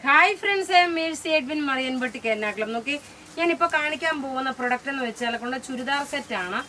Hi friends, I am Mercy Edwin Mariyanpatti Ernakulam. നോക്കി, ഞാനിപ്പോൾ കാണിക്കാൻ പോകുന്ന പ്രൊഡക്റ്റ് എന്ന് വെച്ചാൽ കൊണ്ട് ചുരിദാർ സെറ്റാണ്.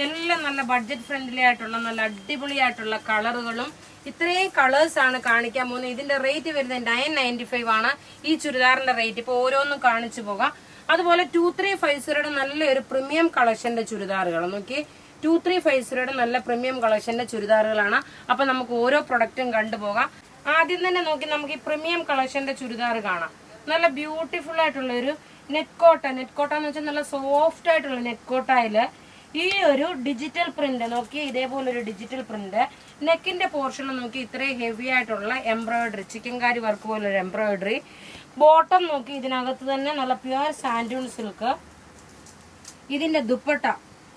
എല്ലാം നല്ല ബഡ്ജറ്റ് ഫ്രണ്ട്ലി ആയിട്ടുള്ള നല്ല അടിപൊളിയായിട്ടുള്ള കളറുകളും ഇത്രയും കളേഴ്സ് ആണ് കാണിക്കാൻ പോകുന്നത്. ഇതിന്റെ റേറ്റ് വരുന്നത് 995 ആണ് ഈ ചുരിദാറിന്റെ റേറ്റ്. ഇപ്പോൾ ഓരോന്നും കാണിച്ചു പോകാം. അതുപോലെ 2350 നല്ലൊരു പ്രീമിയം കളക്ഷന്റെ ചുരിദാറുകൾ നോക്കി. 2350 നല്ല പ്രീമിയം കളക്ഷന്റെ ചുരിദാറുകളാണ്. അപ്പൊ നമുക്ക് ഓരോ പ്രൊഡക്റ്റും കണ്ടുപോകാം. ആദ്യം തന്നെ നോക്കി നമുക്ക് ഈ പ്രീമിയം കളക്ഷന്റെ ചുരിദാർ കാണാം. നല്ല ബ്യൂട്ടിഫുൾ ആയിട്ടുള്ള ഒരു നെറ്റ് കോട്ട എന്ന് വെച്ചാൽ നല്ല സോഫ്റ്റ് ആയിട്ടുള്ള നെറ്റ് കോട്ടയില് ഈ ഒരു ഡിജിറ്റൽ പ്രിന്റ് നോക്കി, ഇതേപോലെ ഒരു ഡിജിറ്റൽ പ്രിന്റ്. നെക്കിന്റെ പോർഷൻ നോക്കി, ഇത്രയും ഹെവി ആയിട്ടുള്ള എംബ്രോയിഡറി, ചിക്കൻകാരി വർക്ക് പോലെ ഒരു എംബ്രോയിഡറി. ബോട്ടം നോക്കി, ഇതിനകത്ത് തന്നെ നല്ല പ്യുവർ സാൻഡൂൺ സിൽക്ക്. ഇതിന്റെ ദുപ്പട്ട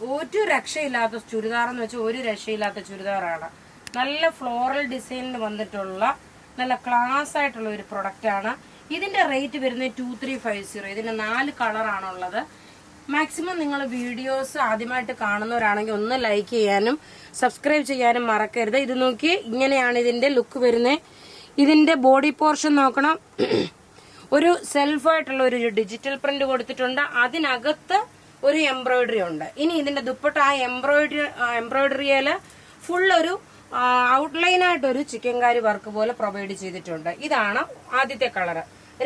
ഒരു രക്ഷയില്ലാത്ത ചുരിദാർ എന്ന് വെച്ചാൽ ഒരു രക്ഷയില്ലാത്ത ചുരിദാറാണ്. നല്ല ഫ്ലോറൽ ഡിസൈനിൽ വന്നിട്ടുള്ള നല്ല ക്ലാസ് ആയിട്ടുള്ള ഒരു പ്രൊഡക്റ്റ് ആണ്. ഇതിന്റെ റേറ്റ് വരുന്നത് 2350. ഇതിന് 4 കളറാണുള്ളത്. മാക്സിമം നിങ്ങൾ വീഡിയോസ് ആദ്യമായിട്ട് കാണുന്നവരാണെങ്കിൽ ഒന്ന് ലൈക്ക് ചെയ്യാനും സബ്സ്ക്രൈബ് ചെയ്യാനും മറക്കരുത്. ഇത് നോക്കി, ഇങ്ങനെയാണ് ഇതിന്റെ ലുക്ക് വരുന്നത്. ഇതിന്റെ ബോഡി പോർഷൻ നോക്കണം. ഒരു സെൽഫായിട്ടുള്ള ഒരു ഡിജിറ്റൽ പ്രിന്റ് കൊടുത്തിട്ടുണ്ട്. അതിനകത്ത് ഒരു എംബ്രോയിഡറി ഉണ്ട്. ഇനി ഇതിന്റെ ദുപ്പട്ട ആ എംബ്രോയിഡറിയില് ഫുൾ ഒരു ഔട്ട്ലൈൻ ആയിട്ടൊരു ചിക്കൻകാരി വർക്ക് പോലെ പ്രൊവൈഡ് ചെയ്തിട്ടുണ്ട്. ഇതാണ് ആദ്യത്തെ കളർ.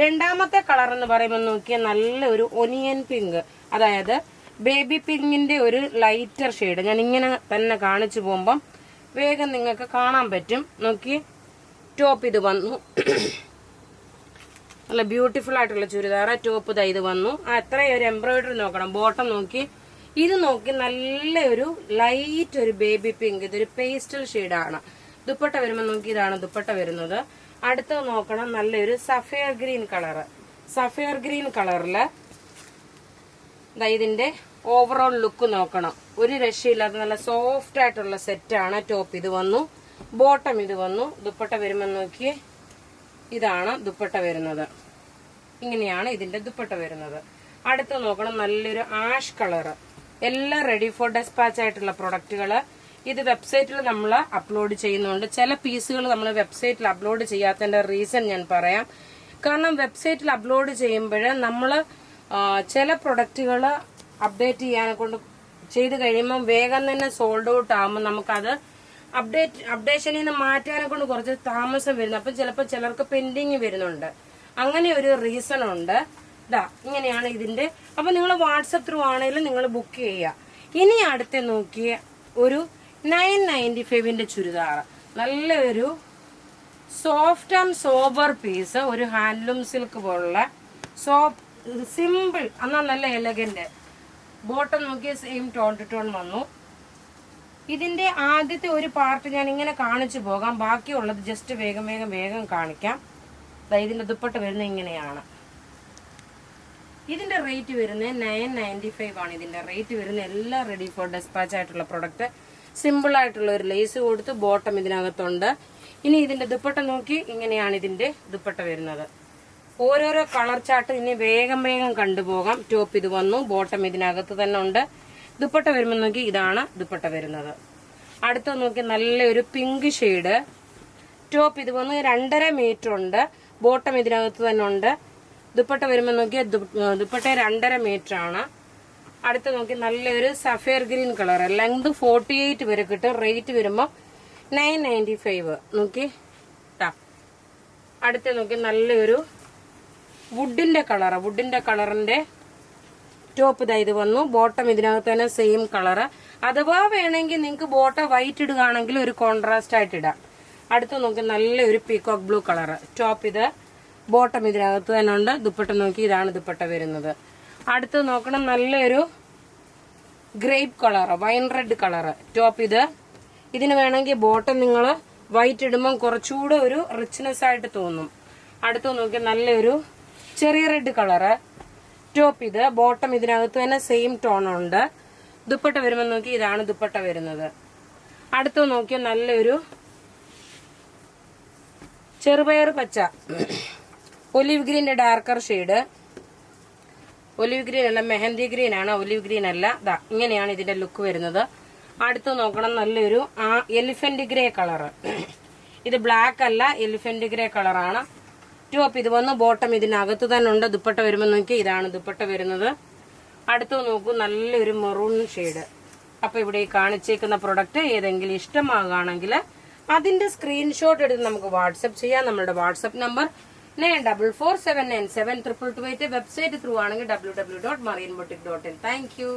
രണ്ടാമത്തെ കളർ എന്ന് പറയുമ്പോൾ നോക്കിയാൽ നല്ലൊരു ഒനിയൻ പിങ്ക്, അതായത് ബേബി പിങ്കിന്റെ ഒരു ലൈറ്റർ ഷെയ്ഡ്. ഞാൻ ഇങ്ങനെ തന്നെ കാണിച്ചു പോകുമ്പം വേഗം നിങ്ങൾക്ക് കാണാൻ പറ്റും. നോക്കി, ടോപ്പ് ഇത് വന്നു. നല്ല ബ്യൂട്ടിഫുൾ ആയിട്ടുള്ള ചുരിദാർ. ടോപ്പ് ഇത് വന്നു. അത്രയും ഒരു എംബ്രോയിഡറി നോക്കണം. ബോട്ടം നോക്കി, ഇത് നോക്കി നല്ലൊരു ലൈറ്റ് ഒരു ബേബി പിങ്ക്. ഇതൊരു പേസ്റ്റൽ ഷെയ്ഡാണ്. ദുപ്പട്ട വരുമ്പോൾ നോക്കി, ഇതാണ് ദുപ്പട്ട വരുന്നത്. അടുത്തത് നോക്കണം, നല്ലൊരു sapphire green colour. Sapphire green കളറില് ഇതിന്റെ ഓവറോൾ ലുക്ക് നോക്കണം. ഒരു രക്ഷയില്ലാത്ത നല്ല സോഫ്റ്റ് ആയിട്ടുള്ള സെറ്റാണ്. ടോപ്പ് ഇത് വന്നു, ബോട്ടം ഇത് വന്നു. ദുപ്പട്ട വരുമ്പോൾ നോക്കി, ഇതാണ് ദുപ്പട്ട വരുന്നത്. ഇങ്ങനെയാണ് ഇതിന്റെ ദുപ്പട്ട വരുന്നത്. അടുത്ത് നോക്കണം, നല്ലൊരു ആഷ് കളറ്. എല്ലാം റെഡി ഫോർ ഡെസ്പാച്ച് ആയിട്ടുള്ള പ്രൊഡക്റ്റുകൾ. ഇത് വെബ്സൈറ്റിൽ നമ്മൾ അപ്ലോഡ് ചെയ്യുന്നുണ്ട്. ചില പീസുകൾ നമ്മൾ വെബ്സൈറ്റിൽ അപ്ലോഡ് ചെയ്യാത്തതിന്റെ റീസൺ ഞാൻ പറയാം. കാരണം വെബ്സൈറ്റിൽ അപ്ലോഡ് ചെയ്യുമ്പോൾ നമ്മൾ ചില പ്രൊഡക്റ്റുകൾ അപ്ഡേറ്റ് ചെയ്യാനെ കൊണ്ട് ചെയ്ത് കഴിയുമ്പോൾ വേഗം തന്നെ സോൾഡ് ഔട്ട് ആകുമ്പോൾ നമുക്കത് അപ്ഡേഷനിൽ നിന്ന് മാറ്റാനെ കൊണ്ട് കുറച്ച് താമസം വരുന്നു. അപ്പം ചിലപ്പോൾ ചിലർക്ക് പെൻഡിങ് വരുന്നുണ്ട്. അങ്ങനെ ഒരു റീസൺ ഉണ്ട്. ഇങ്ങനെയാണ് ഇതിന്റെ. അപ്പൊ നിങ്ങൾ വാട്സപ്പ് ത്രൂ ആണെങ്കിലും നിങ്ങൾ ബുക്ക് ചെയ്യുക. ഇനി അടുത്ത് നോക്കിയ ഒരു 995 ചുരിദാർ. നല്ലൊരു സോഫ്റ്റ് ആൻഡ് സോബർ പീസ്. ഒരു ഹാൻഡ്ലൂം സിൽക്ക് പോലുള്ള സിമ്പിൾ എന്നാൽ നല്ല എലഗന്റ്. ബോട്ടം നോക്കിയ സെയിം ടോൺ ടു ടോൺ വന്നു. ഇതിന്റെ ആദ്യത്തെ ഒരു പാർട്ട് ഞാൻ ഇങ്ങനെ കാണിച്ചു പോകാം. ബാക്കിയുള്ളത് ജസ്റ്റ് വേഗം കാണിക്കാം. ഇതിന്റെ ദുപ്പട്ട വരുന്നത് ഇങ്ങനെയാണ്. ഇതിന്റെ റേറ്റ് വരുന്നത് 995 ആണ്. ഇതിന്റെ റേറ്റ് വരുന്നത് എല്ലാം റെഡി ഫോർ ഡെസ്പാച്ച് ആയിട്ടുള്ള പ്രൊഡക്റ്റ്. സിമ്പിൾ ആയിട്ടുള്ള ഒരു ലേസ് കൊടുത്ത് ബോട്ടം ഇതിനകത്തുണ്ട്. ഇനി ഇതിന്റെ ദുപ്പട്ട നോക്കി, ഇങ്ങനെയാണ് ഇതിന്റെ ദുപ്പട്ട വരുന്നത്. ഓരോരോ കളർ ചാർട്ട് ഇനി വേഗം കണ്ടുപോകാം. ടോപ്പ് ഇത് വന്നു, ബോട്ടം ഇതിനകത്ത് തന്നെ ഉണ്ട്. ദുപ്പട്ട വരുമ്പോൾ നോക്കി, ഇതാണ് ദുപ്പട്ട വരുന്നത്. അടുത്ത നോക്കി, നല്ലൊരു പിങ്ക് ഷെയ്ഡ്. ടോപ്പ് ഇത് വന്നു, 2.5 മീറ്റർ ഉണ്ട്. ബോട്ടം ഇതിനകത്ത് തന്നെ ഉണ്ട്. ദുപ്പട്ട വരുമ്പോൾ നോക്കിയാൽ ദുപ്പട്ട 2.5 മീറ്റർ ആണ്. അടുത്ത് നോക്കി, നല്ലൊരു സഫയർ ഗ്രീൻ കളർ. ലെങ്ത് 48 വരെ കിട്ടും. റേറ്റ് വരുമ്പോൾ 995 നോക്കി. അടുത്ത് നോക്കി, നല്ലൊരു വുഡിന്റെ കളറിന്റെ ടോപ്പ് ഇത് വന്നു. ബോട്ടം ഇതിനകത്ത് തന്നെ സെയിം കളറ്. അഥവാ വേണമെങ്കിൽ നിങ്ങൾക്ക് ബോട്ടം വൈറ്റ് ഇടുകയാണെങ്കിൽ ഒരു കോൺട്രാസ്റ്റ് ആയിട്ട് ഇടാം. അടുത്ത് നോക്കി, നല്ലൊരു പീകോക്ക് ബ്ലൂ കളറ്. ടോപ്പ് ഇത്, ബോട്ടം ഇതിനകത്ത് തന്നെ ഉണ്ട്. ദുപ്പട്ട നോക്കി, ഇതാണ് ദുപ്പട്ട വരുന്നത്. അടുത്ത് നോക്കണം, നല്ലൊരു grape colour, wine red colour. Top ഇത്. ഇതിന് വേണമെങ്കിൽ ബോട്ടം നിങ്ങൾ വൈറ്റ് ഇടുമ്പോൾ കുറച്ചുകൂടെ ഒരു റിച്ച്നെസ് ആയിട്ട് തോന്നും. അടുത്ത് നോക്കി, നല്ലൊരു ചെറിയ റെഡ് കളറ്. ടോപ്പ് ഇത്, ബോട്ടം ഇതിനകത്ത് തന്നെ സെയിം ടോൺ ഉണ്ട്. ദുപ്പട്ട വരുമ്പോൾ നോക്കി, ഇതാണ് ദുപ്പട്ട വരുന്നത്. അടുത്ത് നോക്കിയാൽ നല്ലൊരു ചെറുപയർ പച്ച, ഒലിവ് ഗ്രീന്റെ ഡാർക്കർ ഷെയ്ഡ്. ഒലിവ് ഗ്രീൻ അല്ല, മെഹന്തി ഗ്രീൻ ആണ്, ഒലിവ് ഗ്രീൻ അല്ല. ഇങ്ങനെയാണ് ഇതിന്റെ ലുക്ക് വരുന്നത്. അടുത്ത് നോക്കണം, നല്ലൊരു എലിഫന്റ് ഗ്രേ കളറ്. ഇത് ബ്ലാക്ക് അല്ല, എലിഫന്റ് ഗ്രേ കളറാണ്. ടോപ്പ് ഇത് വന്നു, ബോട്ടം ഇതിനകത്ത് തന്നെ ഉണ്ട്. ദുപ്പട്ട വരുമ്പോൾ നോക്കി, ഇതാണ് ദുപ്പട്ട വരുന്നത്. അടുത്ത് നോക്കൂ, നല്ലൊരു മെറൂൺ ഷെയ്ഡ്. അപ്പൊ ഇവിടെ ഈ കാണിച്ചേക്കുന്ന പ്രൊഡക്റ്റ് ഏതെങ്കിലും ഇഷ്ടമാകുകയാണെങ്കിൽ അതിന്റെ സ്ക്രീൻഷോട്ട് എടുത്ത് നമുക്ക് വാട്സപ്പ് ചെയ്യാം. നമ്മുടെ വാട്സപ്പ് നമ്പർ 9447972228. വെബ്സൈറ്റ് ത്രൂ ആണെങ്കിൽ www.marianboutique.in. Thank you.